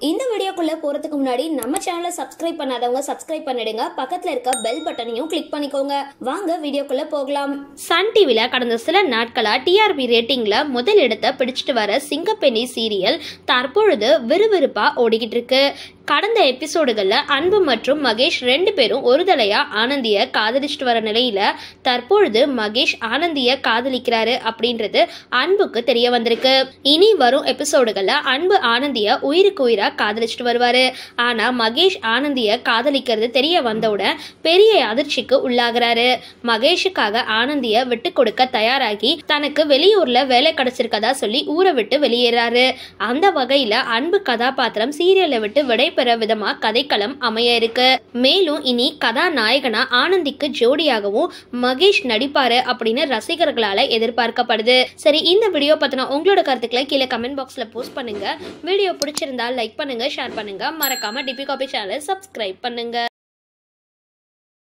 இந்த வீடியோக்குள்ள போறதுக்கு முன்னாடி நம்ம சேனலை சப்ஸ்கிரைப் பண்ணாதவங்க சப்ஸ்கிரைப் பண்ணிடுங்க. பக்கத்துல இருக்க பெல் பட்டனையும் கிளிக் பண்ணிக்கோங்க. வாங்க வீடியோக்குள்ள போகலாம். சன் டிவில கடந்த சில நாட்களா டிஆர்பி ரேட்டிங்ல முதல் இடத்தை பிடிச்சிட்டு வர சிங்கப்பெண்ணி சீரியல் தற்பொழுது விறுவிறுப்பா ஓடிக்கிட்டு இருக்கு. கடந்த எபிசோடுகள்ல அன்பு மற்றும் மகேஷ் ரெண்டு பேரும் ஒரு தலையா ஆனந்திய காதலிச்சுட்டு வர நிலையில தற்பொழுது மகேஷ் ஆனந்திய காதலிக்கிறாரு அப்படின்றது அன்புக்கு தெரிய வந்திருக்கு. இனி வரும் எபிசோடுகள்ல அன்பு ஆனந்திய உயிருக்கு உயிரா காதலிச்சுட்டு வருவாரு. ஆனா மகேஷ் ஆனந்திய காதலிக்கிறது தெரிய வந்தவுடன் பெரிய அதிர்ச்சிக்கு உள்ளாகிறாரு. மகேஷுக்காக ஆனந்திய விட்டு கொடுக்க தயாராகி தனக்கு வெளியூர்ல வேலை கிடைச்சிருக்கதா சொல்லி ஊரை விட்டு வெளியேறாரு. அந்த வகையில அன்பு கதாபாத்திரம் சீரியலை விட்டு விடை பெற விதமா கதைக்களம் அமைய இருக்கு. மேலும் இனி கதாநாயகனா ஆனந்திக்கு ஜோடியாகவும் மகேஷ் நடிப்பாரு அப்படின்னு ரசிகர்களால எதிர்பார்க்கப்படுது. சரி, இந்த வீடியோ பத்தின உங்களோட கருத்துக்களை கீழே கமெண்ட் பாக்ஸ்ல போஸ்ட் பண்ணுங்க. வீடியோ பிடிச்சிருந்தா லைக் பண்ணுங்க, ஷேர் பண்ணுங்க. மறக்காம டிபி காபி சேனலை சப்ஸ்கிரைப் பண்ணுங்க.